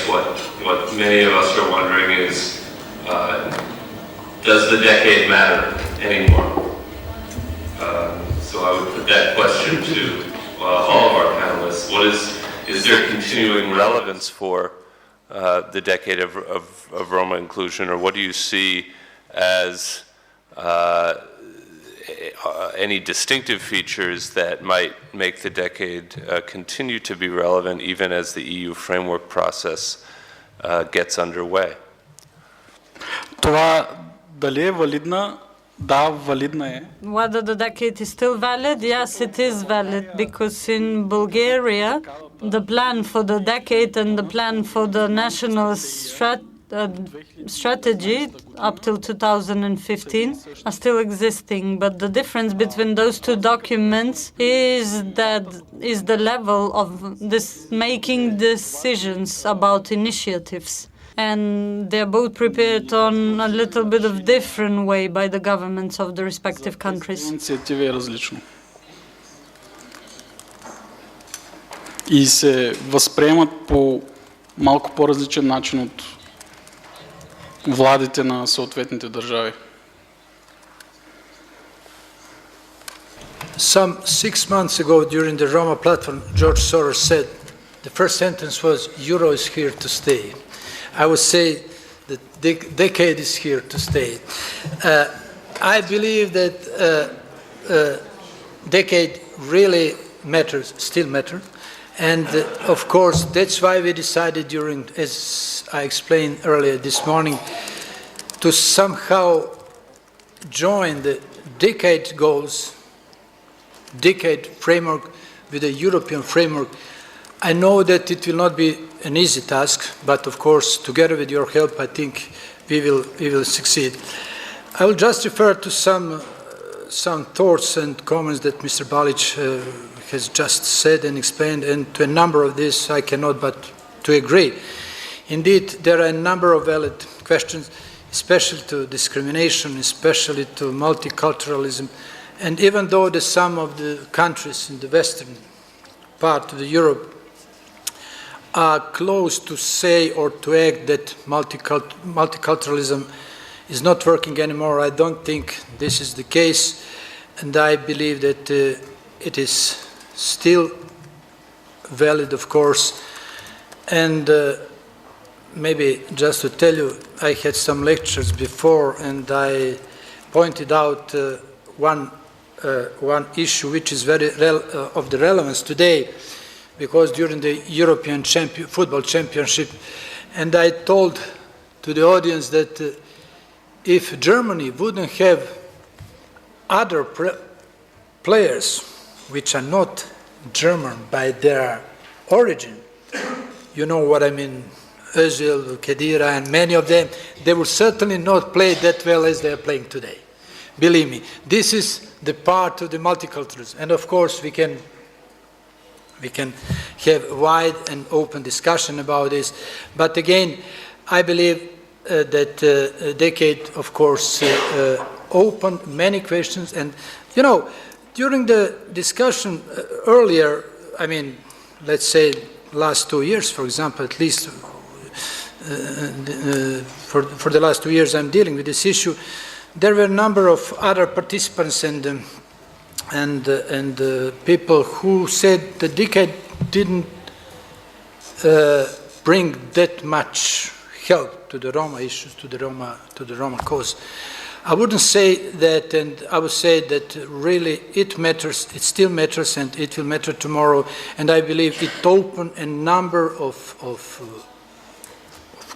what many of us are wondering is, does the decade matter anymore? So I would put that question to all of our panelists. Is there continuing relevance for the decade of Roma inclusion, or what do you see as any distinctive features that might make the decade continue to be relevant even as the EU framework process gets underway? Това дали е валидна? Да, валидна е. Whether the decade is still valid? Yes, it is valid, because in Bulgaria, the plan for the decade and the plan for the national strategy up till 2015 are still existing. But the difference between those two documents is the level of making decisions about initiatives. And they're both prepared on a little bit of different way by the governments of the respective countries. Инициатива е различно. И се възприемат по малко по-различен начин от владите на съответните държави. Some 6 months ago, during the Roma platform, George Soros said, the first sentence was, Euro is here to stay. I would say that the decade is here to stay. I believe that decade really matters, still matters. And of course, that's why we decided during, as I explained earlier this morning, to somehow join the decade goals, decade framework with the European framework. I know that it will not be an easy task, but of course, together with your help, I think we will succeed. I will just refer to some thoughts and comments that Mr. Balic has just said and explained, and to a number of this I cannot but to agree. Indeed, there are a number of valid questions, especially to discrimination, especially to multiculturalism, and even though some of the countries in the western part of Europe are close to say or to act that multiculturalism is not working anymore, I don't think this is the case, and I believe that it is still valid, of course. And maybe just to tell you, I had some lectures before, and I pointed out one issue which is very of the relevance today, because during the European football championship, and I told to the audience that if Germany wouldn't have other players which are not German by their origin, you know what I mean, Özil, Khedira, and many of them, they will certainly not play that well as they are playing today. Believe me, this is the part of the multiculturalism. And of course, we can have wide and open discussion about this. But again, I believe that a decade, of course, opened many questions. And, you know, during the discussion earlier, I mean, let's say last 2 years, for example, at least for the last 2 years I'm dealing with this issue, there were a number of other participants and people who said the decade didn't bring that much help to the Roma issues, to the Roma cause. I wouldn't say that, and I would say that really it matters, it still matters, and it will matter tomorrow. And I believe it opened a number of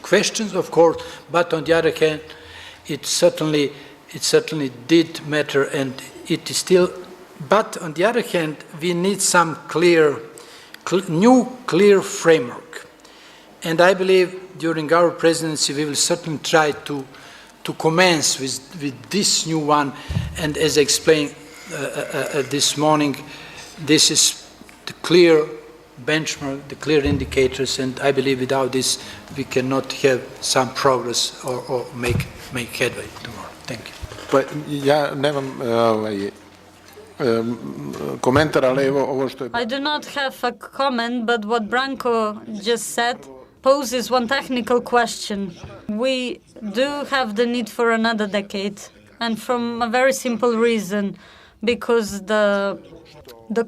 questions, of course, but on the other hand, it certainly did matter, and it is still. But on the other hand, we need some new clear framework. And I believe during our presidency, we will certainly try to commence with this new one. And as I explained this morning, this is the clear benchmark, the clear indicators, and I believe without this, we cannot have some progress or make headway tomorrow. Thank you. Pa ja nemam komentar, ali evo ovo što je... I do not have a comment, but what Branko just said poses one technical question. We do have the need for another decade, and from a very simple reason, because the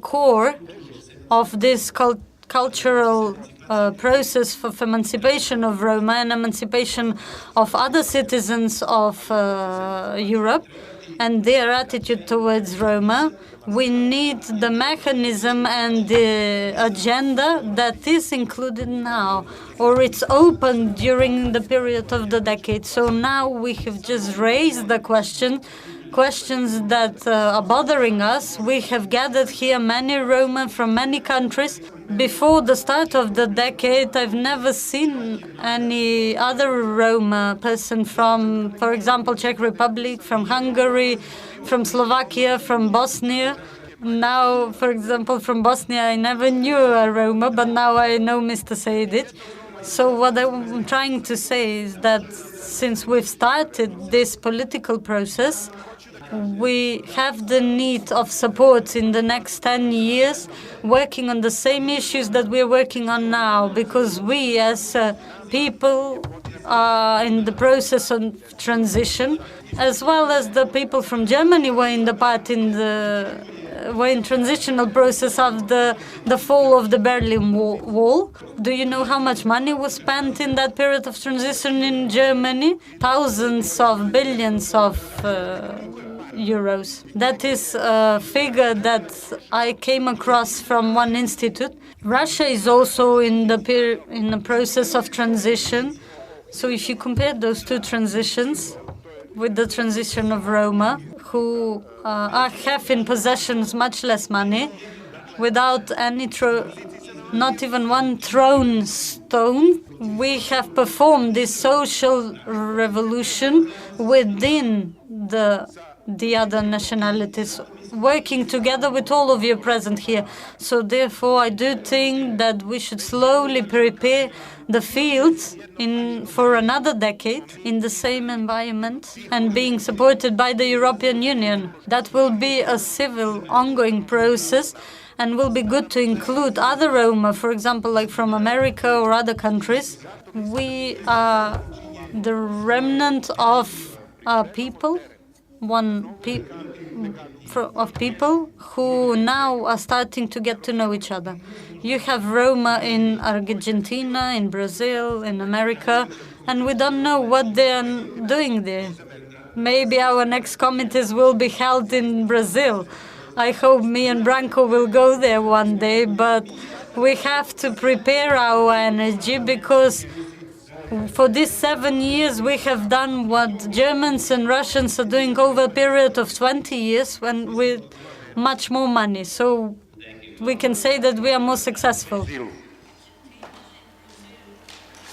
core of this cultural process of emancipation of Roma and emancipation of other citizens of Europe and their attitude towards Roma, we need the mechanism and the agenda that is included now, or it's open during the period of the decade. So now we have just raised the questions that are bothering us. We have gathered here many Roma from many countries. Before the start of the decade, I've never seen any other Roma person from, for example, Czech Republic, from Hungary, from Slovakia, from Bosnia. Now, for example, from Bosnia, I never knew a Roma, but now I know Mr. Sejdic. So what I'm trying to say is that since we've started this political process, we have the need of support in the next 10 years, working on the same issues that we're working on now, because we as people are in the process of transition, as well as the people from Germany were in transitional process of the fall of the Berlin Wall. Do you know how much money was spent in that period of transition in Germany? Thousands of billions of euros. That is a figure that I came across from one institute. Russia is also in the process of transition. So if you compare those two transitions with the transition of Roma, who have in possessions much less money, without any not even one thrown stone, we have performed this social revolution within the other nationalities, working together with all of you present here. So therefore, I do think that we should slowly prepare the fields for another decade in the same environment and being supported by the European Union. That will be a civil, ongoing process and will be good to include other Roma, for example, like from America or other countries. We are the remnant of people. Of people who now are starting to get to know each other. You have Roma in Argentina, in Brazil, in America, and we don't know what they're doing there. Maybe our next committees will be held in Brazil. I hope me and Branko will go there one day, but we have to prepare our energy because for these 7 years, we have done what Germans and Russians are doing over a period of 20 years with much more money. So we can say that we are more successful.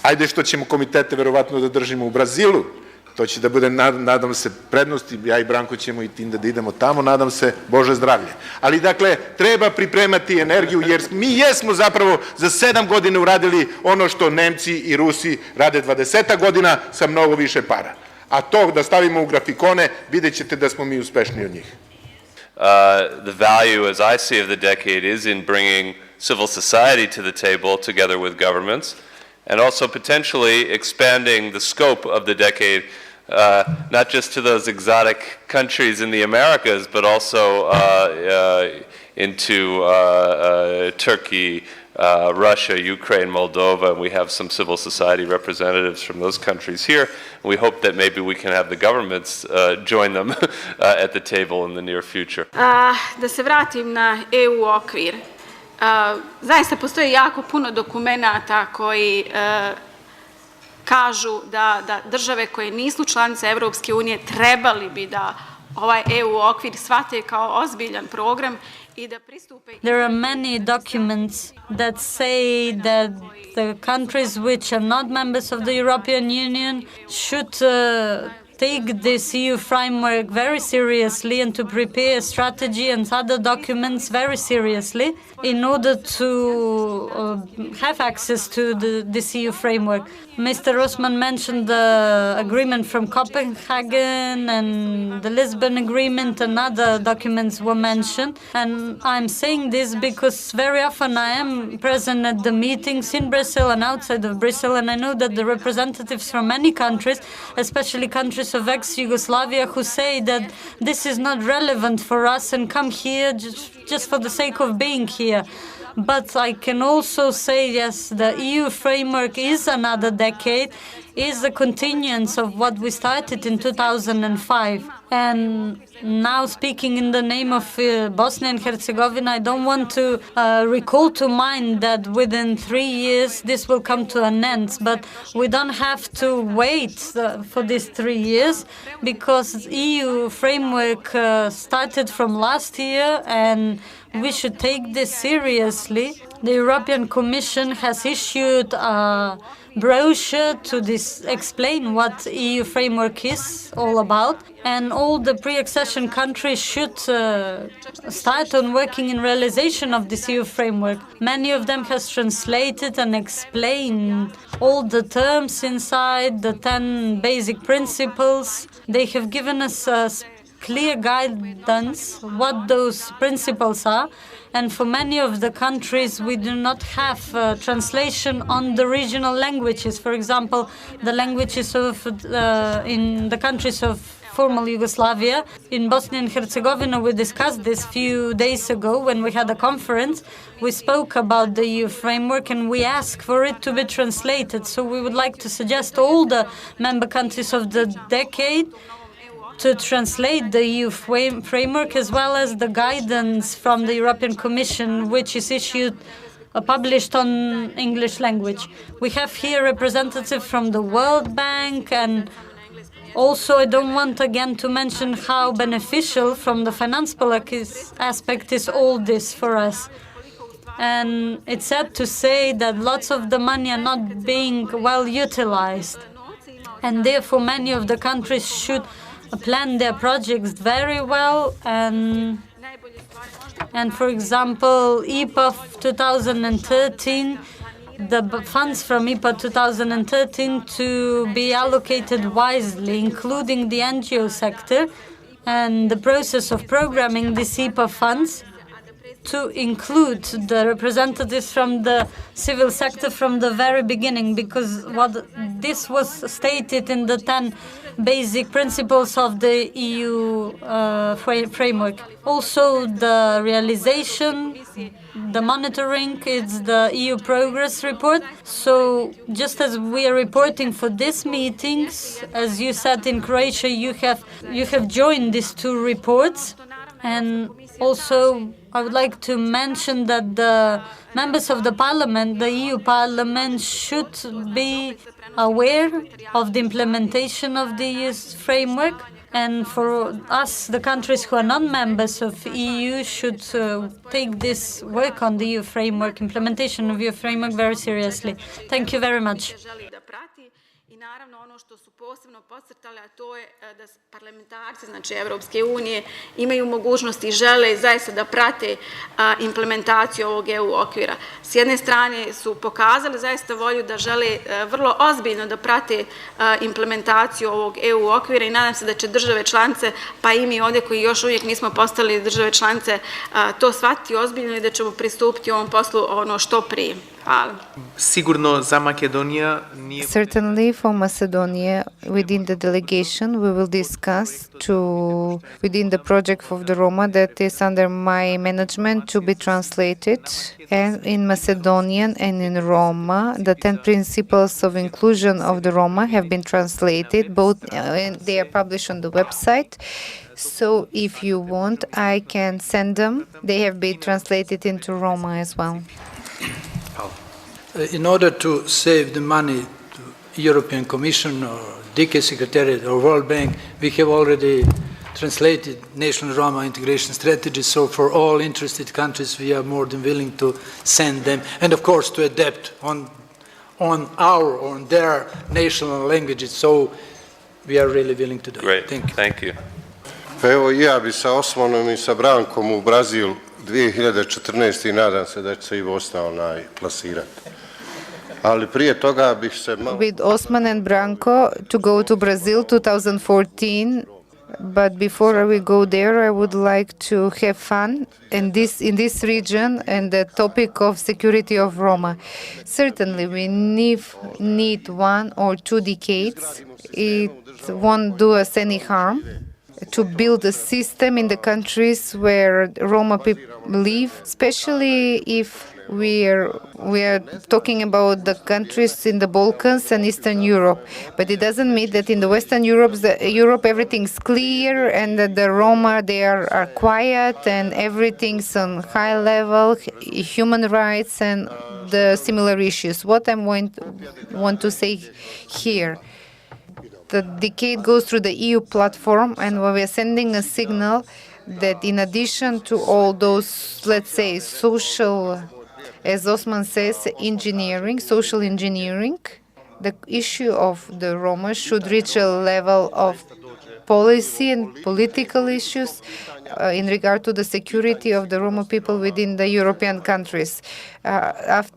Ajde što ćemo komitete verovatno da držimo u Brazilu, to će da bude, nadam se, prednosti, ja i Branko ćemo i tim da idemo tamo, nadam se, Bože zdravlje. Ali dakle, treba pripremati energiju, jer mi jesmo zapravo za 7 godina uradili ono što Nemci i Rusi rade 20 godina sa mnogo više para. A to da stavimo u grafikone, vidjet ćete da smo mi uspešniji od njih. The value, as I see of the decade, is in bringing civil society to the table together with governments, and also potentially expanding the scope of the decade, not just to those exotic countries in the Americas, but also into Turkey, Russia, Ukraine, Moldova, and we have some civil society representatives from those countries here. We hope that maybe we can have the governments join them at the table in the near future. Da se vratim na EU okvir. Zaista postoji jako puno dokumenata koji kažu da države koje nisu članice Evropske unije trebali bi da ovaj EU okvir shvate kao ozbiljan program i da pristupe... There are many documents that say that the countries which are not members of the European Union should take this EU framework very seriously and to prepare a strategy and other documents very seriously in order to have access to this EU framework. Mr. Rosman mentioned the agreement from Copenhagen and the Lisbon Agreement and other documents were mentioned. And I'm saying this because very often I am present at the meetings in Brussels and outside of Brussels, and I know that the representatives from many countries, especially countries of ex-Yugoslavia, who say that this is not relevant for us and come here just for the sake of being here. But I can also say, yes, the EU framework is another decade, is a continuance of what we started in 2005. And now speaking in the name of Bosnia and Herzegovina, I don't want to recall to mind that within 3 years this will come to an end. But we don't have to wait for these 3 years, because EU framework started from last year and we should take this seriously. The European Commission has issued a brochure to explain what EU framework is all about, and all the pre-accession countries should start on working in realization of this EU framework. Many of them has translated and explained all the terms inside, the 10 basic principles. They have given us clear guidance what those principles are, and for many of the countries we do not have translation on the regional languages. For example, the languages of in the countries of former Yugoslavia. In Bosnia and Herzegovina, we discussed this few days ago when we had a conference. We spoke about the EU framework and we asked for it to be translated. So we would like to suggest all the member countries of the decade to translate the EU framework, as well as the guidance from the European Commission, which is published on English language. We have here representatives from the World Bank, and also I don't want again to mention how beneficial from the financial aspect is all this for us. And it's sad to say that lots of the money are not being well utilized, and therefore many of the countries should plan their projects very well. And for example, IPA 2013, the funds from IPA 2013 to be allocated wisely, including the NGO sector, and the process of programming these IPA funds to include the representatives from the civil sector from the very beginning, because what this was stated in the 10 basic principles of the EU framework. Also, the realization, the monitoring, it's the EU progress report. So just as we are reporting for these meetings, as you said in Croatia, you have joined these two reports. And also, I would like to mention that the members of the Parliament, the EU Parliament, should be aware of the implementation of the EU framework. And for us, the countries who are not members of EU should take this work on the EU framework, implementation of EU framework, very seriously. Thank you very much. I naravno ono što su posebno podcrtali, a to je da parlamentarci, znači Evropske unije, imaju mogućnost i žele zaista da prate implementaciju ovog EU okvira. S jedne strane su pokazali zaista volju da žele vrlo ozbiljno da prate implementaciju ovog EU okvira i nadam se da će države članice, pa i mi ovdje koji još uvijek nismo postali države članice, to shvatiti ozbiljno i da ćemo pristupiti ovom poslu što prije. Hvala. Sigurno za Makedonija nije... Certainly for Macedonia, within the delegation, we will discuss within the project of the Roma that is under my management to be translated, and in Macedonian and in Roma, the 10 principles of inclusion of the Roma have been translated. Both they are published on the website. So if you want, I can send them. They have been translated into Roma as well. In order to save the money to European Commission or DK Secretariat or World Bank, we have already translated National Roma Integration Strategy, so for all interested countries we are more than willing to send them, and of course to adapt on their national languages. So we are really willing to do it. Great, Thank you. thank you. Pa evo i ja bi sa Osmanom i sa Brankom u Brazil 2014. i nadam se da će se Ivo ostao plasirati. Ali prije toga bih se malo... With Osman and Branco to go to Brazil 2014. But before we go there, I would like to have fun in this region and the topic of security of Roma. Certainly, we need 1 or 2 decades. It won't do us any harm to build a system in the countries where Roma people live, especially if we are talking about the countries in the Balkans and Eastern Europe. But it doesn't mean that in the Western Europe everything's clear and that the Roma are quiet and everything's on high level, human rights and the similar issues. What I want to say here, the decade goes through the EU platform, and we are sending a signal that in addition to all those, let's say, social, as Osman says, social engineering, the issue of the Roma should reach a level of policy and political issues in regard to the security of the Roma people within the European countries.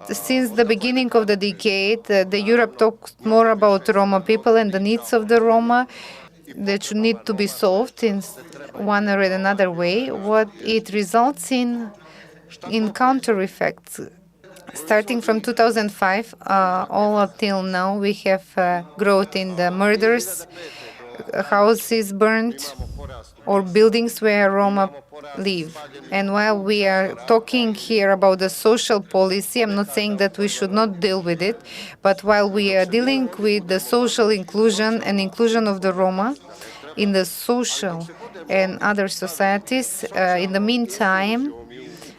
Since the beginning of the decade, the Europe talks more about Roma people and the needs of the Roma that should need to be solved in one or another way. What it results in counter effects. Starting from 2005, all until now, we have growth in the murders, houses burned, or buildings where Roma live. And while we are talking here about the social policy, I'm not saying that we should not deal with it, but while we are dealing with the social inclusion and inclusion of the Roma in the social and other societies, in the meantime,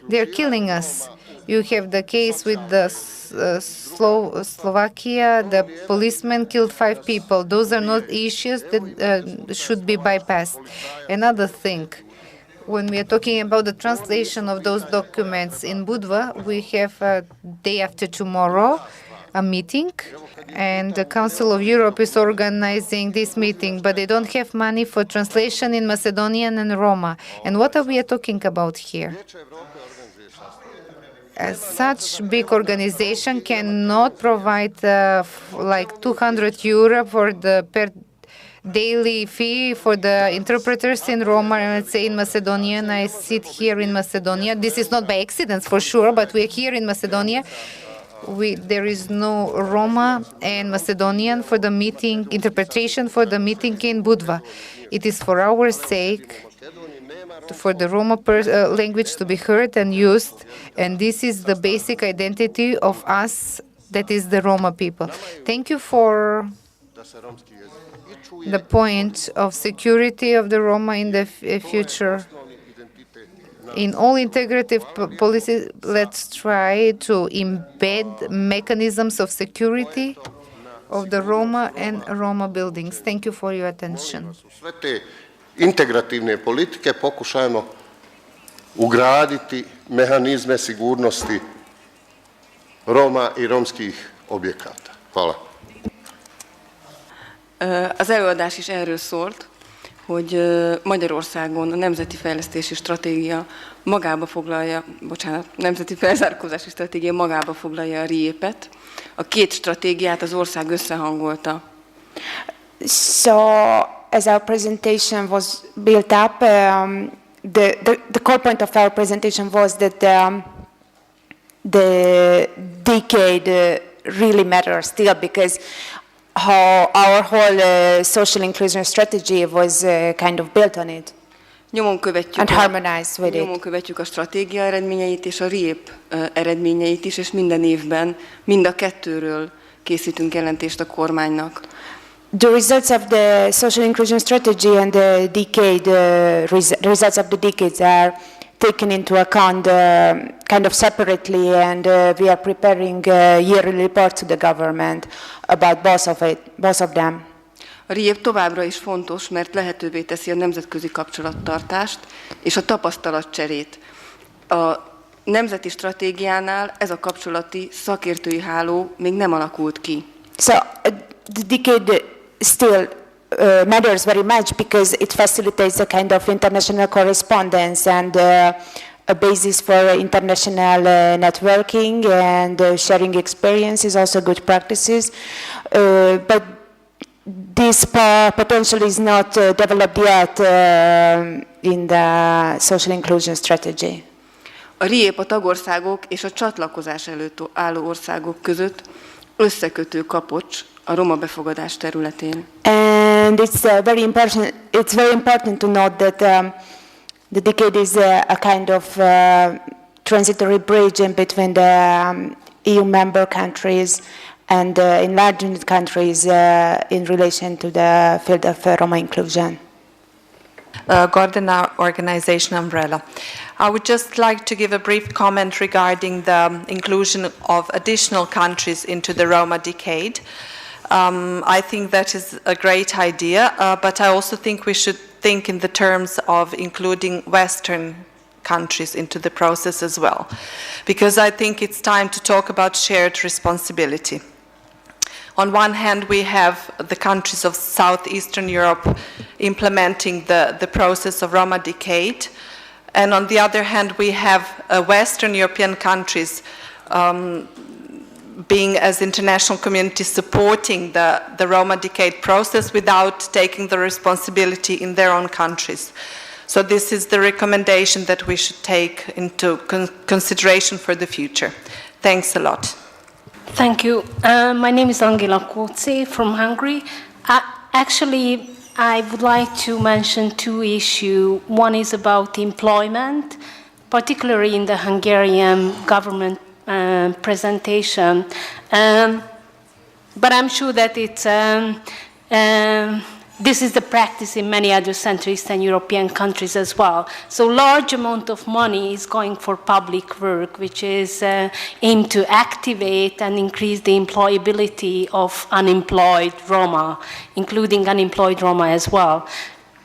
they're killing us. You have the case with the Slovakia, the policeman killed 5 people. Those are not issues that should be bypassed. Another thing, when we are talking about the translation of those documents in Budva, we have day after tomorrow a meeting, and the Council of Europe is organizing this meeting, but they don't have money for translation in Macedonian and Roma. And what are we talking about here? Such big organization cannot provide like 200 euro for the per daily fee for the interpreters in Roma, and let's say in Macedonian. I sit here in Macedonia. This is not by accident for sure, but we're here in Macedonia. There is no Roma and Macedonian for the meeting, interpretation for the meeting in Budva. It is for our sake, for the Roma language to be heard and used, and this is the basic identity of us, that is the Roma people. Thank you for the point of security of the Roma in the future. In all integrative policies, let's try to embed mechanisms of security of the Roma and Roma buildings. Thank you for your attention. Integrativne politike pokušajmo ugraditi mehanizme sigurnosti Roma i romskih objekata. Hvala. Az előadás is erről szólt, hogy Magyarországon a Nemzeti Fejlesztési Stratégia magába foglalja, Nemzeti Felzárkózási Stratégia magába foglalja a RIEP-et. A két stratégiát az ország összehangolta. So, as our presentation was built up, the core point of our presentation was that the decade really matters still, because how our whole social inclusion strategy was kind of built on it and harmonized with it. Nyomon követjük a stratégia eredményeit és a RIEP eredményeit is, és minden évben mind a kettőről készítünk jelentést a kormánynak. The results of the social inclusion strategy and the decade, results of the decades are taken into account kind of separately, and we are preparing a yearly report to the government about both of them. A RIEP továbbra is fontos, mert lehetővé teszi a nemzetközi kapcsolattartást és a tapasztalatcserét. A nemzeti stratégiánál ez a kapcsolati szakértői háló még nem alakult ki. So the decade still matters very much because it facilitates a kind of international correspondence and a basis for international networking and sharing experiences, also good practices. But this potential is not developed yet in the social inclusion strategy. A RIEP a tagországok és a csatlakozás előtt álló országok között összekötő kapocs a roma befogadás területén. And it's very important to note that the decade is a kind of transitory bridge in between the EU member countries and enlarged countries in relation to the field of Roma inclusion. Garden Organization umbrella. I would just like to give a brief comment regarding the inclusion of additional countries into the Roma decade. I think that is a great idea, but I also think we should think in the terms of including Western countries into the process as well, because I think it's time to talk about shared responsibility. On one hand, we have the countries of Southeastern Europe implementing the process of Roma decade, and on the other hand, we have Western European countries being as international community supporting the Roma decade process without taking the responsibility in their own countries. So this is the recommendation that we should take into consideration for the future. Thanks a lot. Thank you. My name is Angela Kocé from Hungary. Actually, I would like to mention two issues. One is about employment, particularly in the Hungarian government presentation. But I'm sure that it's this is the practice in many other Central Eastern European countries as well. So large amount of money is going for public work, which is aimed to activate and increase the employability of unemployed Roma, including unemployed Roma as well.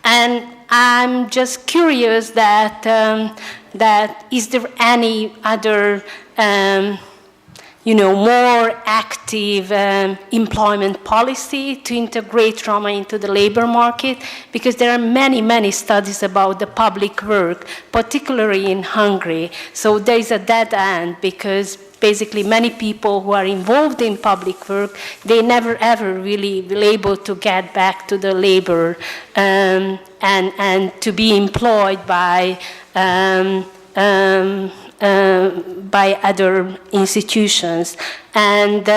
And I'm just curious that is there any other more active employment policy to integrate Roma into the labor market, because there are many, many studies about the public work, particularly in Hungary. So there is a dead end, because basically many people who are involved in public work, they never ever really will able to get back to the labor and to be employed by other institutions. And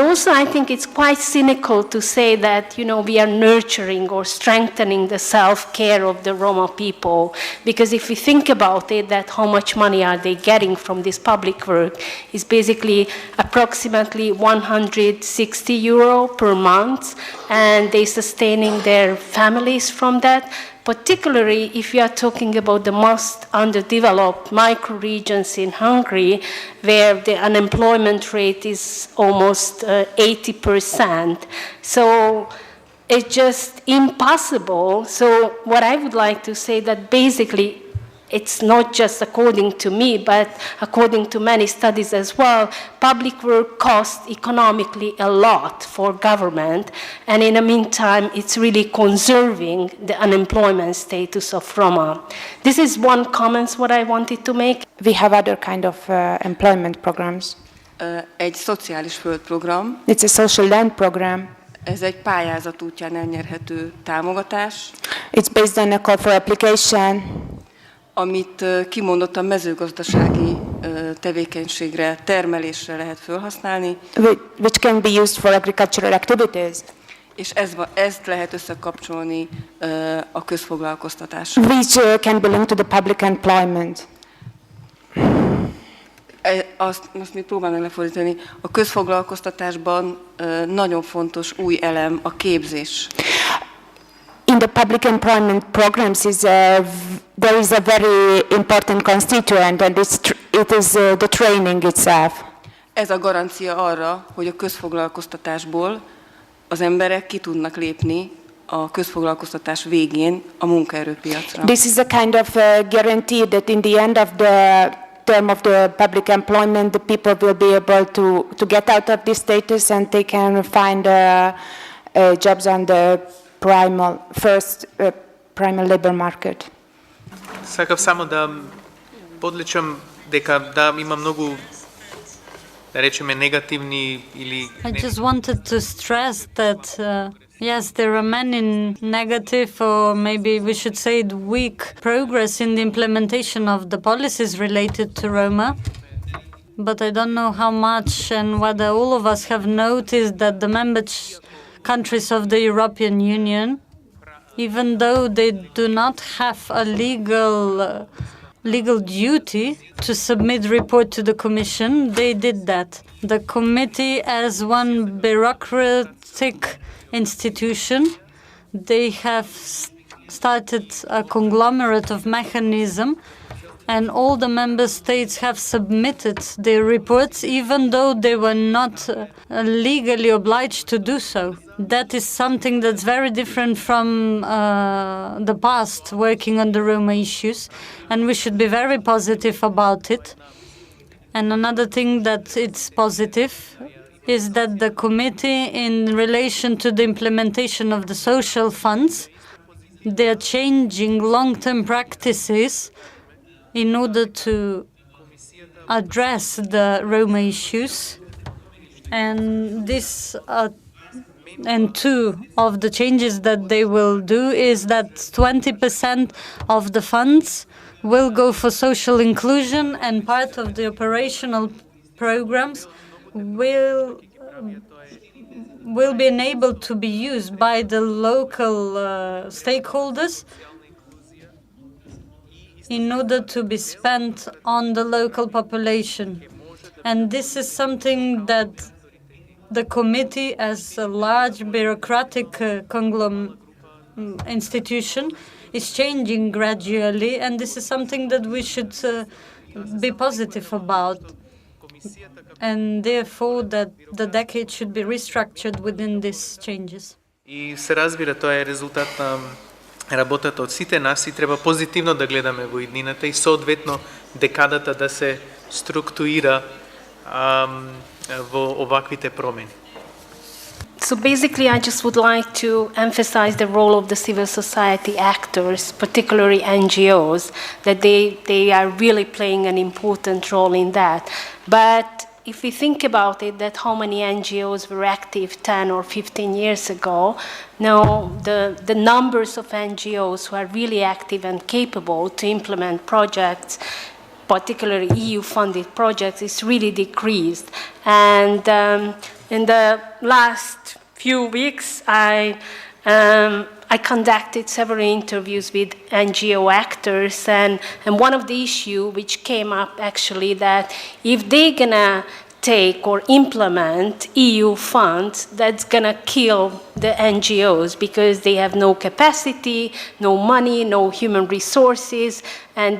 also I think it's quite cynical to say that, we are nurturing or strengthening the self-care of the Roma people, because if we think about it, that how much money are they getting from this public work is basically approximately 160 euro per month, and they sustaining their families from that. Particularly if you are talking about the most underdeveloped micro-regions in Hungary, where the unemployment rate is almost 80%. So it's just impossible. So what I would like to say that basically it's not just according to me, but according to many studies as well, public work costs economically a lot for government, and in the meantime, it's really conserving the unemployment status of Roma. This is one comment what I wanted to make. We have other kind of employment programs. Egy szociális földprogram. It's a social land program. Ez egy pályázat útján elnyerhető támogatás. It's based on a call for application, amit kimondottan mezőgazdasági tevékenységre, termelésre lehet felhasználni. Which can be used for agricultural activities. És ezt lehet összekapcsolni a közfoglalkoztatással. Which can be linked to the public employment. Azt még próbálom lefordítani. A közfoglalkoztatásban nagyon fontos új elem a képzés. In the public employment programs there is a very important constituent, and it is the training itself. Ez a garancia arra, hogy a közfoglalkoztatásból az emberek ki tudnak lépni a közfoglalkoztatás végén a munkaerőpiacra. This is a kind of guarantee that in the end of the term of the public employment, the people will be able to get out of this status and they can find jobs on the primal labor market. Сакав само да подлечам дека да има многу да речеме негативни или I just wanted to stress that, yes, there are many negative, or maybe we should say weak progress in the implementation of the policies related to Roma. But I don't know how much and whether all of us have noticed that the member countries of the European Union, even though they do not have a legal duty to submit report to the Commission, they did that. The committee, as one bureaucratic institution, they have started a conglomerate of mechanism, and all the member states have submitted their reports, even though they were not legally obliged to do so. That is something that's very different from the past, working on the Roma issues, and we should be very positive about it. And another thing that it's positive is that the committee, in relation to the implementation of the social funds, they're changing long-term practices in order to address the Roma issues. And this and two of the changes that they will do is that 20% of the funds will go for social inclusion, and part of the operational programs will be enabled to be used by the local stakeholders in order to be spent on the local population. And this is something that the committee, as a large bureaucratic institution, is changing gradually, and this is something that we should be positive about. And therefore that the decade should be restructured within these changes. И се разбира, тоа е резултат на работата од сите нас и треба позитивно да гледаме во иднината и соодветно декадата да се структурира во оваквите промени. So basically, I just would like to emphasize the role of the civil society actors, particularly NGOs, that they are really playing an important role in that. But if we think about it, that how many NGOs were active 10 or 15 years ago, now the numbers of NGOs who are really active and capable to implement projects, particularly EU-funded projects, is really decreased. And in the last few weeks, I conducted several interviews with NGO actors, and one of the issues which came up actually that if they're gonna take or implement EU funds, that's gonna kill the NGOs because they have no capacity, no money, no human resources, and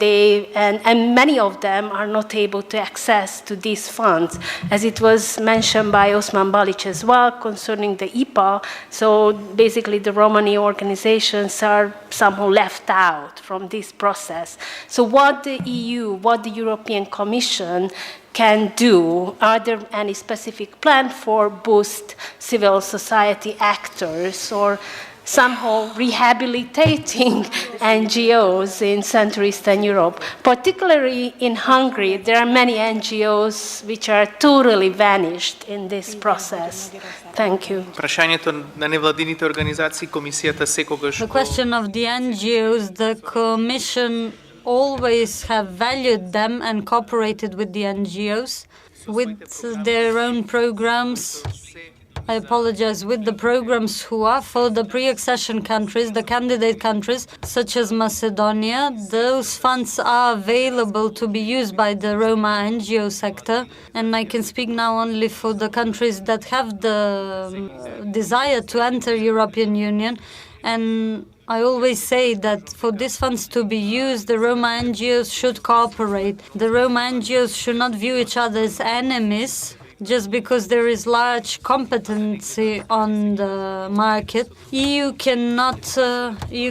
many of them are not able to access to these funds. As it was mentioned by Osman Balic as well concerning the IPA, so basically the Romani organizations are somehow left out from this process. So what the EU, what the European Commission can do, are there any specific plan for boost civil society actors or somehow rehabilitating NGOs in Central Eastern Europe? Particularly in Hungary, there are many NGOs which are totally vanished in this process. Thank you. Прашањето на невладините организации, комисијата секогаш... The question of the NGOs, the Commission always have valued them and cooperated with the NGOs with their own programs. I apologize, with the programs who are for the pre-accession countries, the candidate countries, such as Macedonia. Those funds are available to be used by the Roma NGO sector. And I can speak now only for the countries that have the desire to enter European Union. And I always say that for these funds to be used, the Roma NGOs should cooperate. The Roma NGOs should not view each other as enemies just because there is large competency on the market. EU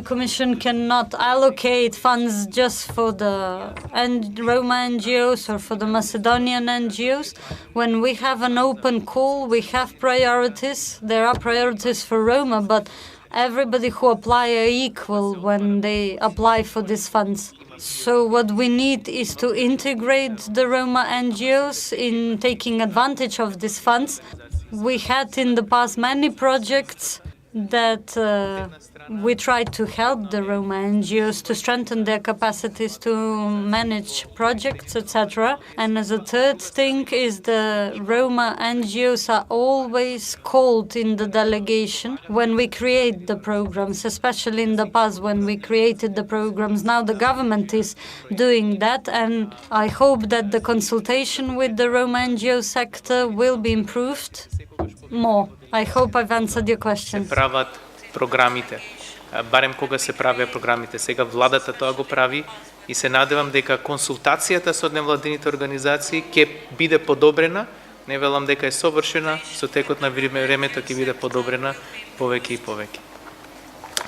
Commission cannot allocate funds just for the Roma NGOs or for the Macedonian NGOs. When we have an open call, we have priorities. There are priorities for Roma, but everybody who apply are equal when they apply for these funds. So what we need is to integrate the Roma NGOs in taking advantage of these funds. We had in the past many projects that we tried to help the Roma NGOs to strengthen their capacities to manage projects, etc. And as a third thing is the Roma NGOs are always called in the delegation when we create the programs, especially in the past when we created the programs. Now the government is doing that, and I hope that the consultation with the Roma NGO sector will be improved more. I hope I've answered your question. Се прават програмите, барем кога се правеа програмите. Сега владата тоа го прави и се надевам дека консултацијата со невладините организации ќе биде подобрена. Не велам дека е совршена, со текот на времето ќе биде подобрена повеќе и повеќе.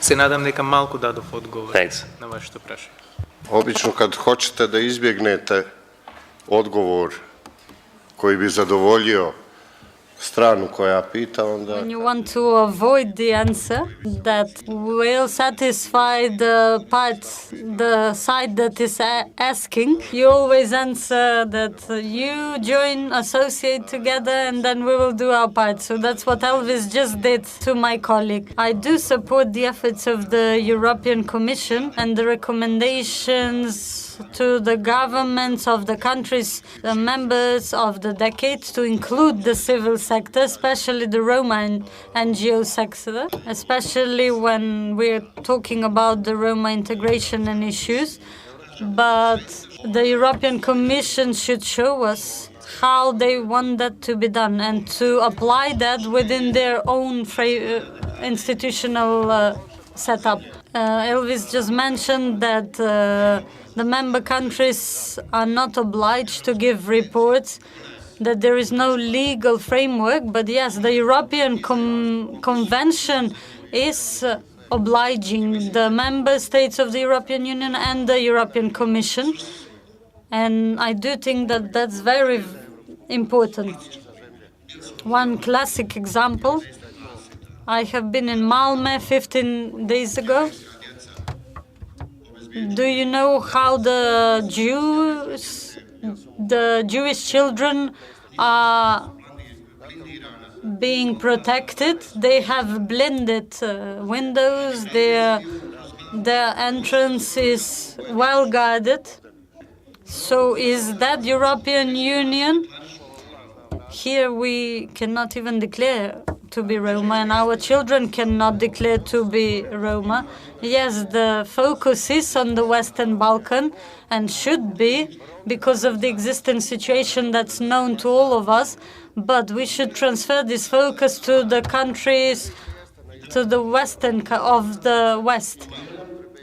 Се надам дека малку дадов одговор на вашето прашање. Obično kad hoćete da izbjegnete odgovor koji bi zadovoljio stranu koja pita, onda... When you want to avoid the answer that will satisfy the side that is asking, you always answer that you join, associate together, and then we will do our part. So that's what Elvis just did to my colleague. I do support the efforts of the European Commission and the recommendations to the governments of the countries, the members of the decade, to include the civil sector, especially the Roma NGO sector, especially when we're talking about the Roma integration and issues. But the European Commission should show us how they want that to be done and to apply that within their own institutional setup. Elvis just mentioned that the member countries are not obliged to give reports, that there is no legal framework, but yes, the European Convention is obliging the member states of the European Union and the European Commission, and I do think that that's very important. One classic example, I have been in Malmö 15 days ago. Do you know how the Jewish children are being protected? They have blinded windows, their entrance is well guarded. So is that European Union? Here we cannot even declare to be Roma, and our children cannot declare to be Roma. Yes, the focus is on the Western Balkan and should be because of the existing situation that's known to all of us, but we should transfer this focus to the countries to the western of the West.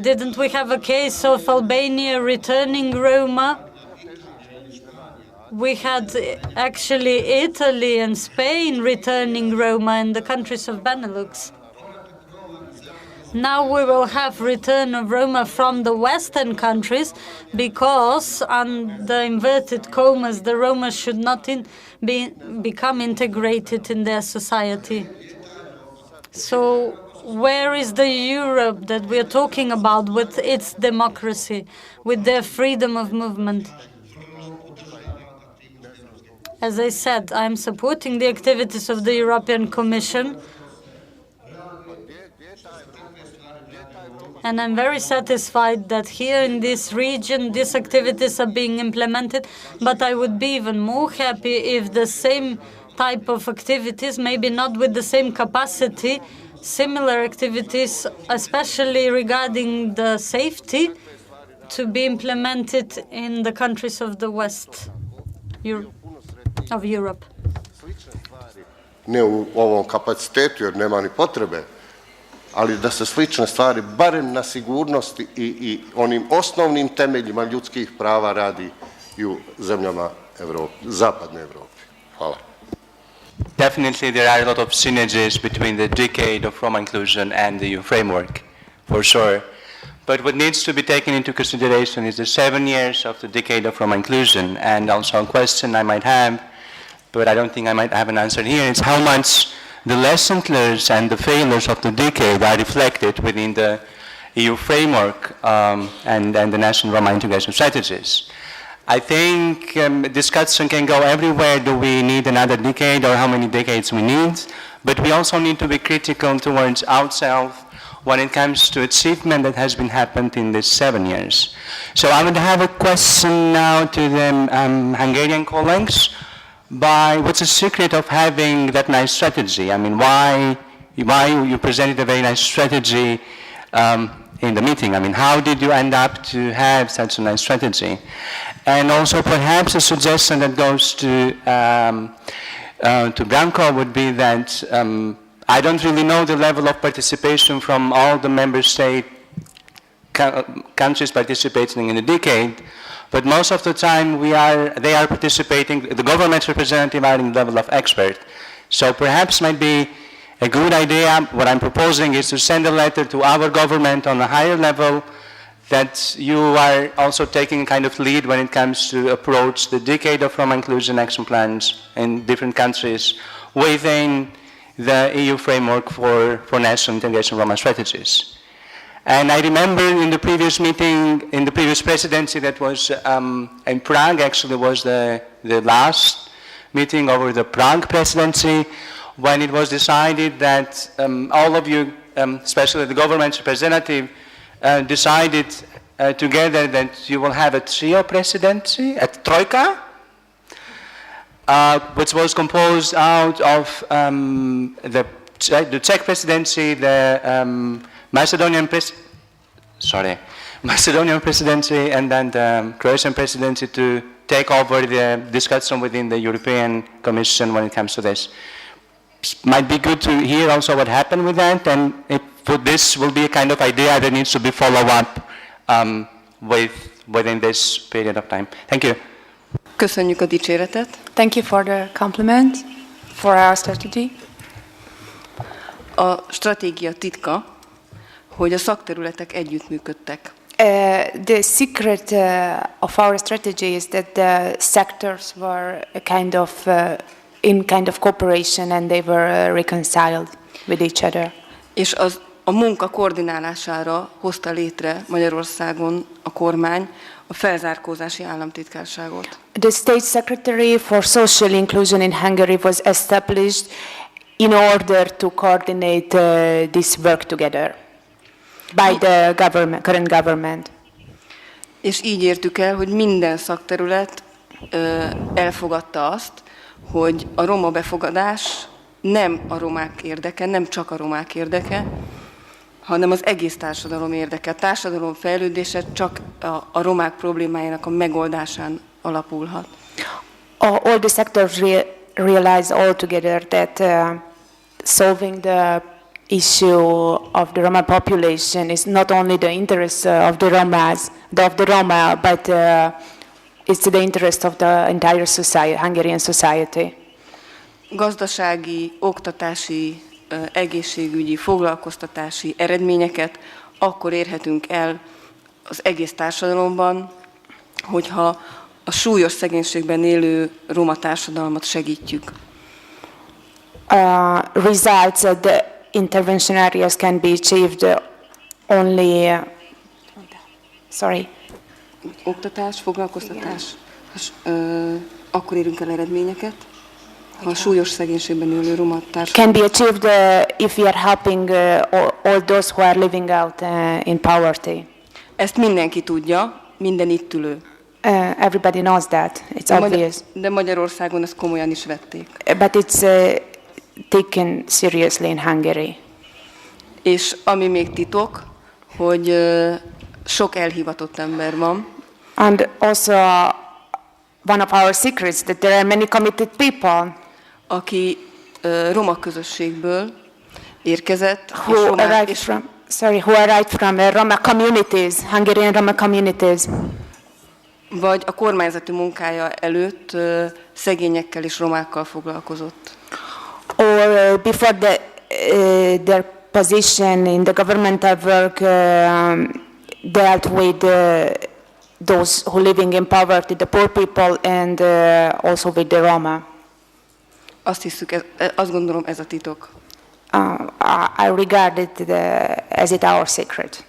Didn't we have a case of Albania returning Roma? We had actually Italy and Spain returning Roma in the countries of Benelux. Now we will have return of Roma from the Western countries because, on the inverted commas, the Roma should not become integrated in their society. So where is the Europe that we are talking about with its democracy, with their freedom of movement? As I said, I'm supporting the activities of the European Commission, and I'm very satisfied that here in this region these activities are being implemented, but I would be even more happy if the same type of activities, maybe not with the same capacity, similar activities, especially regarding the safety, to be implemented in the countries of the West of Europe. Ne u ovom kapacitetu jer nema ni potrebe, ali da se slične stvari barem na sigurnosti i onim osnovnim temeljima ljudskih prava radi i u zemljama zapadne Evrope. Hvala. Definitely there are a lot of synergies between the decade of Roma inclusion and the EU framework, for sure. But what needs to be taken into consideration is the 7 years of the decade of Roma inclusion, and also a question I might have, but I don't think I might have an answer here, is how much the lessons learned and the failures of the decade are reflected within the EU framework and the national Roma integration strategies. I think discussion can go everywhere. Do we need another decade or how many decades we need? But we also need to be critical towards ourselves when it comes to achievement that has been happened in these 7 years. So I would have a question now to the Hungarian colleagues. What's the secret of having that nice strategy? I mean, why you presented a very nice strategy in the meeting? I mean, how did you end up to have such a nice strategy? And also perhaps a suggestion that goes to Branko would be that I don't really know the level of participation from all the member state countries participating in the decade, but most of the time they are participating, the government representative are in the level of expert. So perhaps might be a good idea, what I'm proposing is to send a letter to our government on a higher level that you are also taking a kind of lead when it comes to approach the decade of Roma inclusion action plans in different countries within the EU framework for national integration Roma strategies. And I remember in the previous meeting, in the previous presidency that was in Prague, actually was the last meeting over the Prague presidency, when it was decided that all of you, especially the government representative, decided together that you will have a trio presidency, a troika, which was composed out of the Czech presidency, the Macedonian presidency, and then the Croatian presidency to take over the discussion within the European Commission when it comes to this. Might be good to hear also what happened with that, and if this will be a kind of idea that needs to be followed up within this period of time. Thank you. Köszönjük a dicséretet. Thank you for the compliment for our strategy. A stratégia titka, hogy a szakterületek együttműködtek. The secret of our strategy is that the sectors were in kind of cooperation and they were reconciled with each other. És a munka koordinálására hozta létre Magyarországon a kormány a felzárkózási államtitkárságot. The State Secretary for Social Inclusion in Hungary was established in order to coordinate this work together by the current government. És így értük el, hogy minden szakterület elfogadta azt, hogy a roma befogadás nem a romák érdeke, nem csak a romák érdeke, hanem az egész társadalom érdeke. A társadalom fejlődése csak a romák problémájának a megoldásán alapulhat. All the sectors realize altogether that solving the issue of the Roma population is not only the interest of the Roma, but it's the interest of the entire society, Hungarian society. Gazdasági, oktatási, egészségügyi, foglalkoztatási eredményeket akkor érhetünk el az egész társadalomban, hogyha a súlyos szegénységben élő roma társadalmat segítjük. Results at the intervention areas can be achieved only, oktatás, foglalkoztatás, akkor érünk el eredményeket, ha a súlyos szegénységben élő roma társadalom. Can be achieved if we are helping all those who are living out in poverty. Ezt mindenki tudja, minden itt ülő. Everybody knows that. It's obvious. De Magyarországon ezt komolyan is vették. But it's taken seriously in Hungary. És ami még titok, hogy sok elhivatott ember van. And also one of our secrets that there are many committed people. Aki roma közösségből érkezett, who arrived from Roma communities, Hungarian Roma communities. Vagy a kormányzati munkája előtt szegényekkel és romákkal foglalkozott. Or before their position in the governmental work dealt with those who living in poverty, the poor people, and also with the Roma. azt gondolom ez a titok. I regard it as it our secret.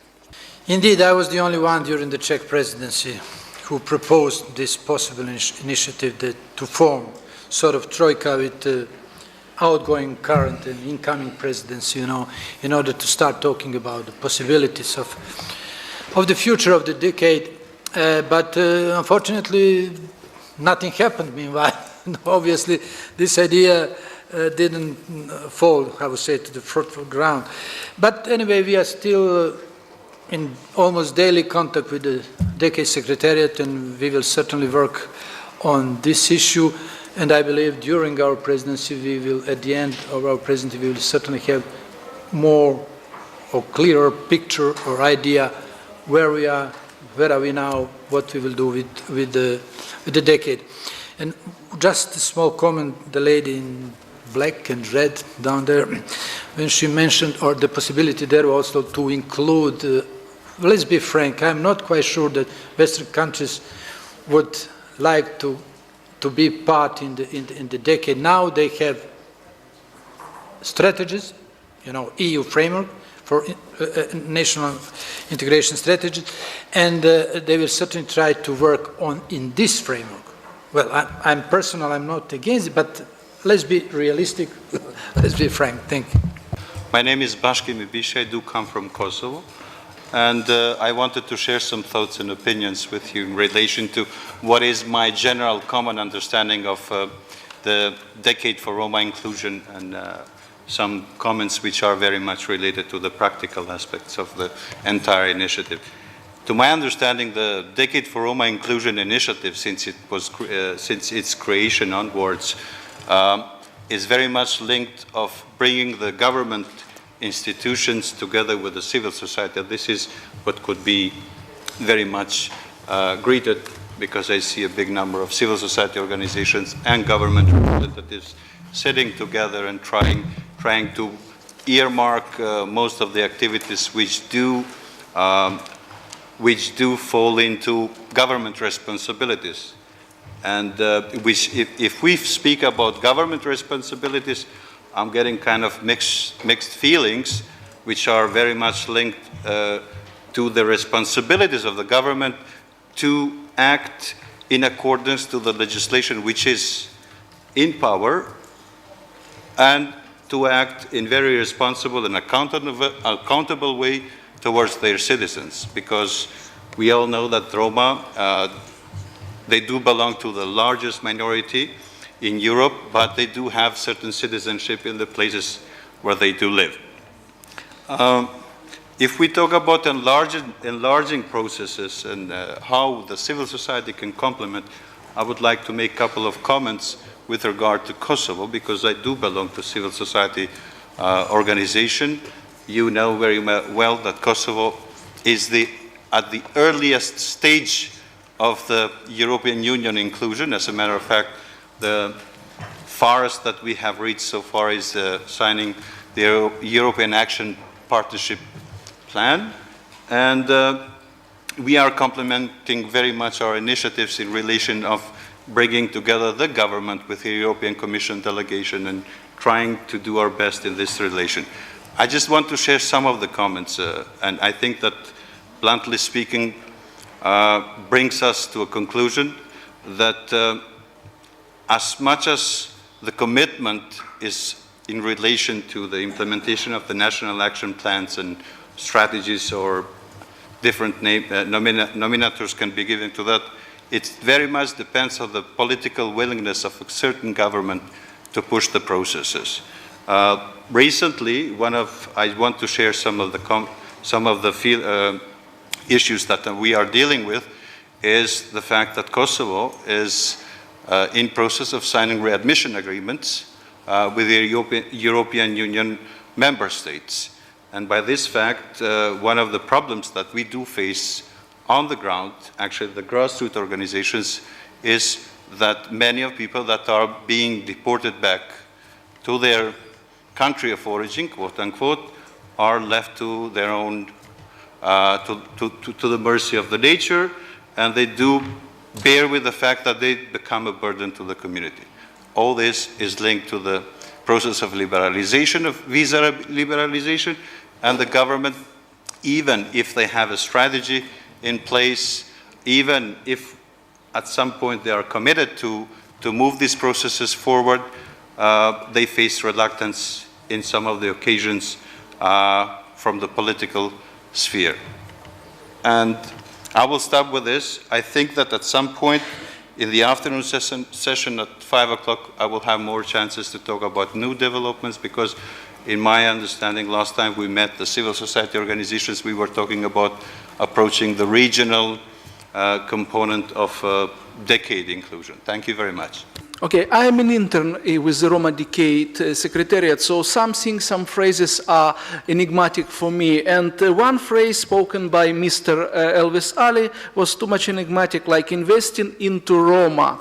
Indeed, I was the only one during the Czech presidency who proposed this possible initiative to form sort of troika with the outgoing, current, and incoming presidency, in order to start talking about the possibilities of the future of the decade. But unfortunately, nothing happened meanwhile. Obviously, this idea didn't fall, I would say, to the fruitful ground. But anyway, we are still in almost daily contact with the Decade Secretariat, and we will certainly work on this issue. And I believe during our presidency, we will, at the end of our presidency, we will certainly have more or clearer picture or idea where we are now, what we will do with the decade. And just a small comment, the lady in black and red down there, when she mentioned, or the possibility there also to include, let's be frank, I'm not quite sure that Western countries would like to be part in the decade. Now they have strategies, EU framework for national integration strategies, and they will certainly try to work in this framework. Well, I'm not against it, but let's be realistic, let's be frank. Thank you. My name is Bashki Mibishi, I do come from Kosovo, and I wanted to share some thoughts and opinions with you in relation to what is my general common understanding of the Decade for Roma Inclusion, and some comments which are very much related to the practical aspects of the entire initiative. To my understanding, the Decade for Roma Inclusion initiative, since its creation onwards, is very much linked of bringing the government institutions together with the civil society. This is what could be very much greeted, because I see a big number of civil society organizations and government representatives sitting together and trying to earmark most of the activities which do fall into government responsibilities. And which, if we speak about government responsibilities, I'm getting kind of mixed feelings, which are very much linked to the responsibilities of the government to act in accordance to the legislation which is in power, and to act in very responsible and accountable way towards their citizens, because we all know that Roma, they do belong to the largest minority in Europe, but they do have certain citizenship in the places where they do live. If we talk about enlarging processes and how the civil society can complement, I would like to make a couple of comments with regard to Kosovo, because I do belong to civil society organization. You know very well that Kosovo is at the earliest stage of the European Union inclusion. As a matter of fact, the farthest that we have reached so far is signing the European Action Partnership Plan, and we are complementing very much our initiatives in relation of bringing together the government with the European Commission delegation and trying to do our best in this relation. I just want to share some of the comments, and I think that, bluntly speaking, brings us to a conclusion that as much as the commitment is in relation to the implementation of the national action plans and strategies, or different nominators can be given to that, it very much depends on the political willingness of a certain government to push the processes. Recently, I want to share some of the issues that we are dealing with, is the fact that Kosovo is in process of signing readmission agreements with the European Union member states. And by this fact, one of the problems that we do face on the ground, actually the grassroots organizations, is that many of people that are being deported back to their country of origin, quote unquote, are left to their own, to the mercy of the nature, and they do bear with the fact that they become a burden to the community. all this is linked to the process of liberalization, of visa liberalization, and the government, even if they have a strategy in place, even if at some point they are committed to move these processes forward, they face reluctance in some of the occasions from the political sphere. And I will stop with this. I think that at some point in the afternoon session at 5 o'clock, I will have more chances to talk about new developments, because in my understanding, last time we met the civil society organizations, we were talking about approaching the regional component of decade inclusion. Thank you very much. Okay, I am an intern with the Roma Decade Secretariat, so some phrases are enigmatic for me. And one phrase spoken by Mr. Elvis Ali was too much enigmatic, like investing into Roma.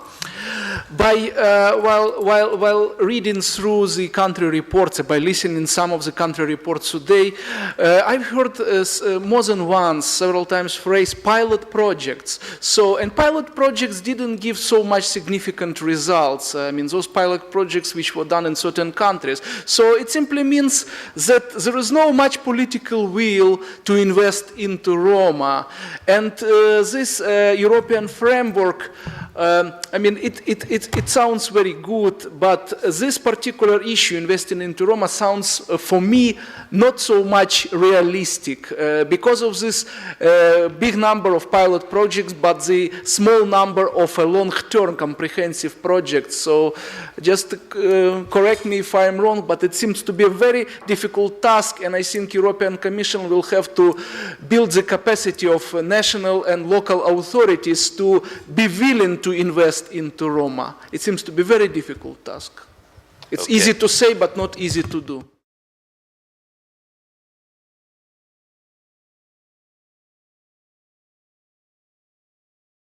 While reading through the country reports, by listening some of the country reports today, I've heard more than once, several times, phrase pilot projects. And pilot projects didn't give so much significant results. I mean, those pilot projects which were done in certain countries. So it simply means that there is no much political will to invest into Roma. And this European framework, I mean, it sounds very good, but this particular issue, investing into Roma, sounds for me not so much realistic because of this big number of pilot projects, but the small number of long-term comprehensive projects. So just correct me if I'm wrong, but it seems to be a very difficult task, and I think European Commission will have to build the capacity of national and local authorities to be willing to invest into Roma. It seems to be a very difficult task. It's easy to say, but not easy to do.